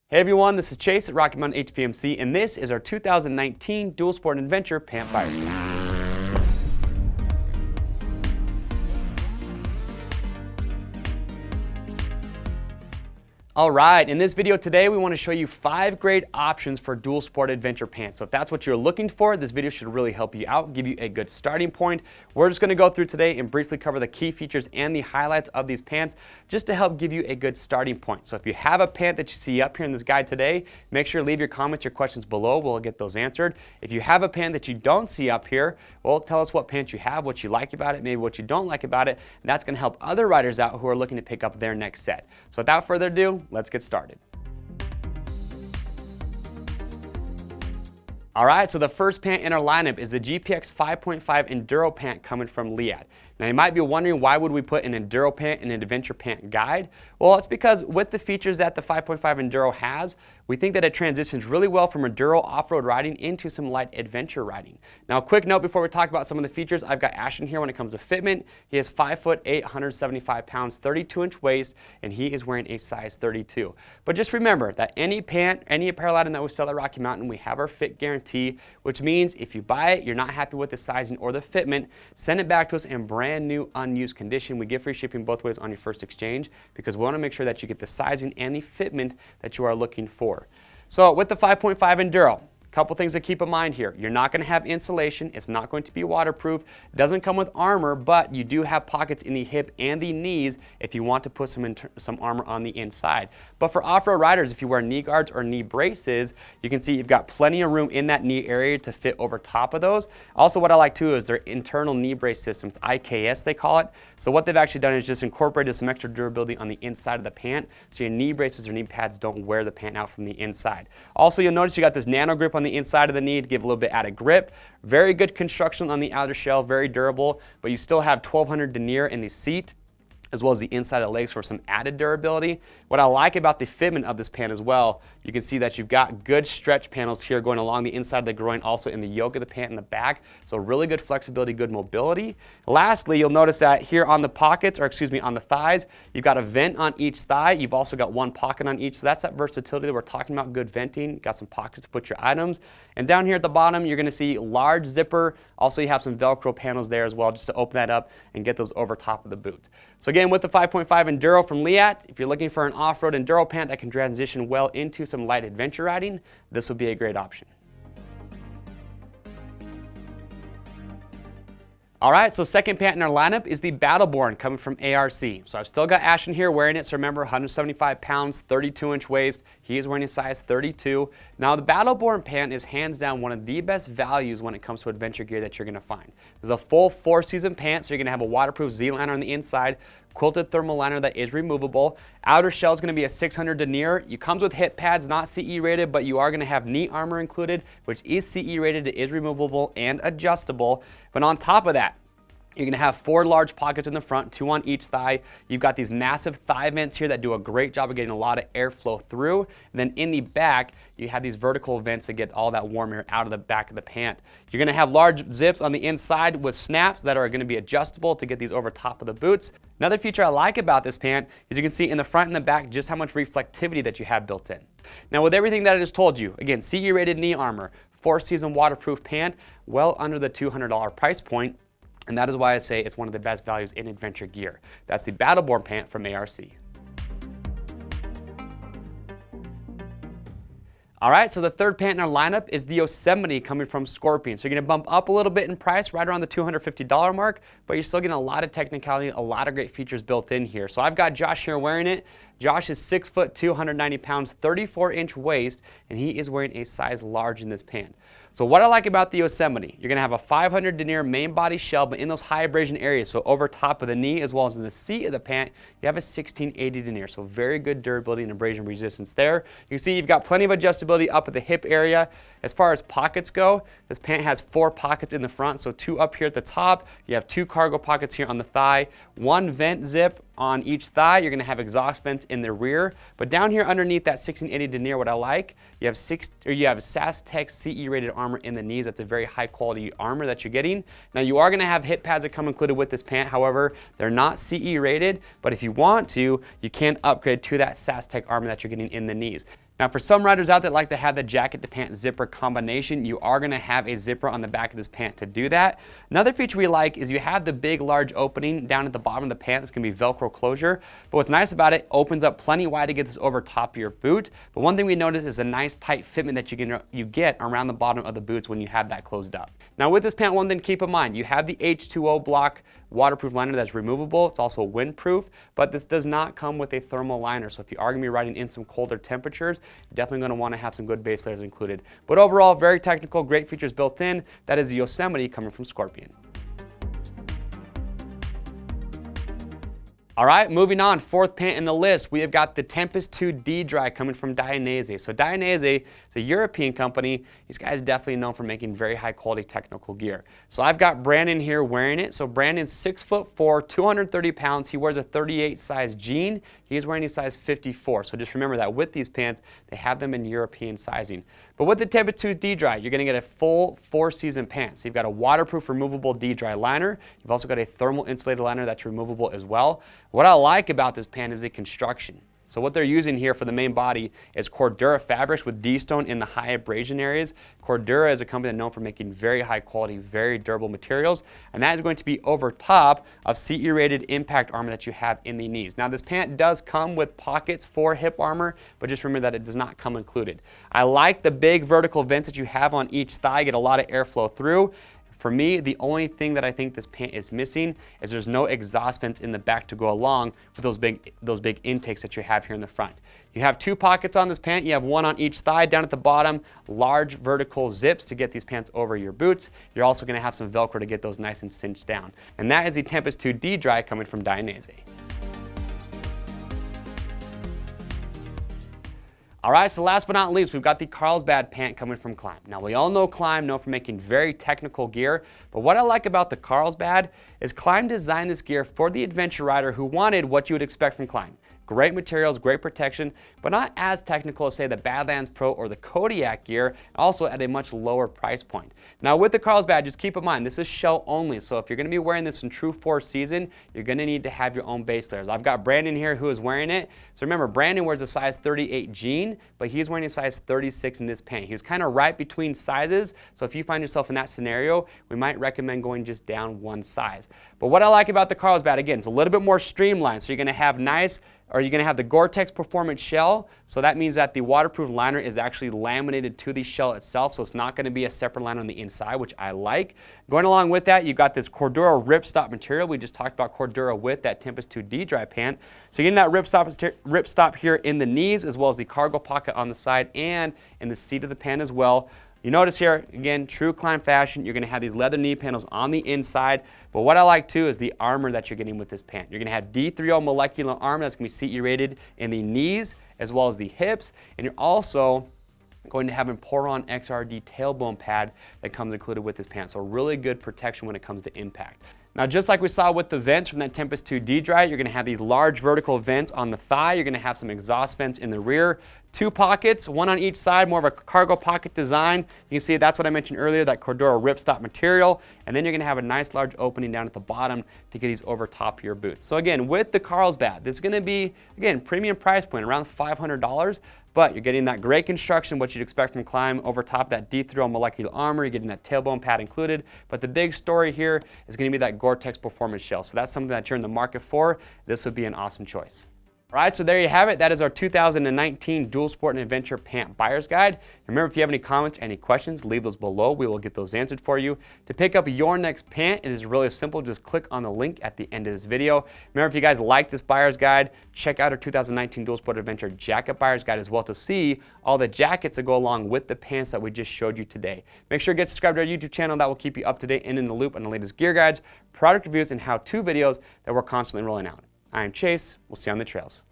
Hey everyone, this is Chase at Rocky Mountain HVMC, and this is our 2019 Dual Sport Adventure Pant Fire Suit. Alright, in this video today we want to show you 5 great options for dual sport adventure pants. So if that's what you're looking for, this video should really help you out, give you a good starting point. We're just going to go through today and briefly cover the key features and the highlights of these pants just to help give you a good starting point. So if you have a pant that you see up here in this guide today, make sure to leave your comments, your questions below. We'll get those answered. If you have a pant that you don't see up here, well, tell us what pant you have, what you like about it, maybe what you don't like about it, and that's going to help other riders out who are looking to pick up their next set. So without further ado, let's get started. Alright, so the first pant in our lineup is the GPX 5.5 Enduro pant coming from LEATT. Now you might be wondering, why would we put an Enduro pant in an adventure pant guide? Well, it's because with the features that the 5.5 Enduro has, we think that it transitions really well from Enduro off-road riding into some light adventure riding. Now a quick note before we talk about some of the features, I've got Ashton here when it comes to fitment. He is 5'8", 175 pounds, 32-inch waist, and he is wearing a size 32. But just remember that any pant, any apparel item that we sell at Rocky Mountain, we have our fit guarantee, which means if you buy it, you're not happy with the sizing or the fitment, send it back to us in brand new unused condition. We give free shipping both ways on your first exchange because we want to make sure that you get the sizing and the fitment that you are looking for. So with the 5.5 Enduro, couple things to keep in mind here. You're not going to have insulation. It's not going to be waterproof. It doesn't come with armor, but you do have pockets in the hip and the knees if you want to put some armor on the inside. But for off-road riders, if you wear knee guards or knee braces, you can see you've got plenty of room in that knee area to fit over top of those. Also, what I like too is their internal knee brace system. It's IKS they call it. So what they've actually done is just incorporated some extra durability on the inside of the pant, so your knee braces or knee pads don't wear the pant out from the inside. Also, you'll notice you got this nano grip on the inside of the knee to give a little bit added grip. Very good construction on the outer shell, very durable, but you still have 1200 denier in the seat as well as the inside of the legs for some added durability. What I like about the fitment of this pant as well, you can see that you've got good stretch panels here going along the inside of the groin, also in the yoke of the pant in the back. So really good flexibility, good mobility. Lastly, you'll notice that here on the pockets, or excuse me, on the thighs, you've got a vent on each thigh. You've also got one pocket on each. So that's that versatility that we're talking about, good venting. You've got some pockets to put your items. And down here at the bottom, you're gonna see large zipper. Also, you have some Velcro panels there as well, just to open that up and get those over top of the boot. So again, with the 5.5 Enduro from LEATT, if you're looking for an off-road Enduro pant that can transition well into some light adventure riding, this would be a great option. Alright, so second pant in our lineup is the BATTLEBORN coming from A.R.C. So I've still got Ashton here wearing it, so remember 175 pounds, 32-inch waist. He is wearing a size 32. Now the BATTLEBORN pant is hands down one of the best values when it comes to adventure gear that you're going to find. This is a full 4-season pant, so you're going to have a waterproof Z-liner on the inside, quilted thermal liner that is removable. Outer shell is going to be a 600 denier. It comes with hip pads, not CE rated, but you are going to have knee armor included, which is CE rated. It is removable and adjustable. But on top of that, you're going to have 4 large pockets in the front, 2 on each thigh. You've got these massive thigh vents here that do a great job of getting a lot of airflow through. And then in the back, you have these vertical vents that get all that warm air out of the back of the pant. You're going to have large zips on the inside with snaps that are going to be adjustable to get these over top of the boots. Another feature I like about this pant is you can see in the front and the back just how much reflectivity that you have built in. Now with everything that I just told you, again, CE rated knee armor, 4-season waterproof pant, well under the $200 price point. And that is why I say it's one of the best values in adventure gear. That's the BATTLEBORN pant from A.R.C. Alright, so the third pant in our lineup is the YOSEMITE coming from Scorpion. So you're going to bump up a little bit in price, right around the $250 mark, but you're still getting a lot of technicality, a lot of great features built in here. So I've got Josh here wearing it. Josh is 6'2", 290 pounds, 34-inch waist, and he is wearing a size large in this pant. So what I like about the YOSEMITE, you're going to have a 500 denier main body shell, but in those high abrasion areas, so over top of the knee as well as in the seat of the pant, you have a 1680 denier. So very good durability and abrasion resistance there. You can see you've got plenty of adjustability up at the hip area. As far as pockets go, this pant has 4 pockets in the front, so 2 up here at the top. You have 2 cargo pockets here on the thigh, 1 vent zip on each thigh. You're going to have exhaust vents in the rear, but down here underneath that 1680 denier, what I like, you have SAS Tech CE rated armor in the knees. That's a very high quality armor that you're getting. Now you are going to have hip pads that come included with this pant. However, they're not CE rated, but if you want to, you can upgrade to that SAS Tech armor that you're getting in the knees. Now for some riders out there that like to have the jacket to pant zipper combination, you are going to have a zipper on the back of this pant to do that. Another feature we like is you have the big large opening down at the bottom of the pant. It's going to be Velcro closure, but what's nice about it, opens up plenty wide to get this over top of your boot. But one thing we notice is a nice tight fitment that you get around the bottom of the boots when you have that closed up. Now with this pant, one thing to keep in mind, you have the H2O block waterproof liner that's removable. It's also windproof, but this does not come with a thermal liner. So if you are going to be riding in some colder temperatures, you're definitely going to want to have some good base layers included. But overall, very technical, great features built in. That is the Yosemite coming from Scorpion. All right, moving on, fourth pant in the list, we have got the Tempest 2 D-Dry coming from DAINESE. So DAINESE is a European company. These guys definitely known for making very high quality technical gear. So I've got Brandon here wearing it. So Brandon's 6'4", 230 pounds. He wears a 38 size jean. He is wearing a size 54. So just remember that with these pants, they have them in European sizing. But with the Tempest 2 D-Dry, you're gonna get a full 4-season pant. So you've got a waterproof removable D-Dry liner. You've also got a thermal insulated liner that's removable as well. What I like about this pant is the construction. So what they're using here for the main body is Cordura fabrics with D-stone in the high abrasion areas. Cordura is a company that's known for making very high quality, very durable materials, and that is going to be over top of CE rated impact armor that you have in the knees. Now this pant does come with pockets for hip armor, but just remember that it does not come included. I like the big vertical vents that you have on each thigh, get a lot of airflow through. For me, the only thing that I think this pant is missing is there's no exhaust vents in the back to go along with those big intakes that you have here in the front. You have 2 pockets on this pant. You have one on each thigh. Down at the bottom, large vertical zips to get these pants over your boots. You're also going to have some Velcro to get those nice and cinched down. And that is the Tempest 2 D-Dry coming from DAINESE. All right, so last but not least, we've got the CARLSBAD pant coming from KLIM. Now, we all know KLIM, known for making very technical gear, but what I like about the CARLSBAD is KLIM designed this gear for the adventure rider who wanted what you would expect from KLIM. Great materials, great protection, but not as technical as, say, the Badlands Pro or the Kodiak gear, also at a much lower price point. Now, with the CARLSBAD, just keep in mind, this is shell only, so if you're going to be wearing this in true force season, you're going to need to have your own base layers. I've got Brandon here who is wearing it. So remember, Brandon wears a size 38 jean, but he's wearing a size 36 in this pant. He was kind of right between sizes, so if you find yourself in that scenario, we might recommend going just down one size. But what I like about the CARLSBAD, again, it's a little bit more streamlined, so you're going to have you're going to have the Gore-Tex Performance shell, so that means that the waterproof liner is actually laminated to the shell itself, so it's not going to be a separate liner on the inside, which I like. Going along with that, you've got this Cordura ripstop material. We just talked about Cordura with that Tempest 2 D-Dry pant. So you're getting that ripstop here in the knees, as well as the cargo pocket on the side and in the seat of the pant as well. You notice here, again, true KLIM fashion, you're going to have these leather knee panels on the inside, but what I like too is the armor that you're getting with this pant. You're going to have D3O molecular armor that's going to be CE rated in the knees as well as the hips, and you're also going to have an Poron XRD tailbone pad that comes included with this pant, so really good protection when it comes to impact. Now, just like we saw with the vents from that Tempest 2 D-Dry, you're going to have these large vertical vents on the thigh. You're going to have some exhaust vents in the rear. 2 pockets, one on each side, more of a cargo pocket design. You can see that's what I mentioned earlier, that Cordura ripstop material. And then you're going to have a nice large opening down at the bottom to get these over top of your boots. So again, with the CARLSBAD, this is going to be, again, premium price point, around $500. But you're getting that great construction, what you'd expect from KLIM, over top that D3O molecular armor. You're getting that tailbone pad included. But the big story here is going to be that Gore-Tex Performance shell. So that's something that you're in the market for. This would be an awesome choice. All right, so there you have it. That is our 2019 Dual Sport and Adventure Pant Buyer's Guide. Remember, if you have any comments, any questions, leave those below. We will get those answered for you. To pick up your next pant, it is really simple. Just click on the link at the end of this video. Remember, if you guys like this Buyer's Guide, check out our 2019 Dual Sport Adventure Jacket Buyer's Guide as well to see all the jackets that go along with the pants that we just showed you today. Make sure to get subscribed to our YouTube channel. That will keep you up to date and in the loop on the latest gear guides, product reviews, and how-to videos that we're constantly rolling out. I am Chase. We'll see you on the trails.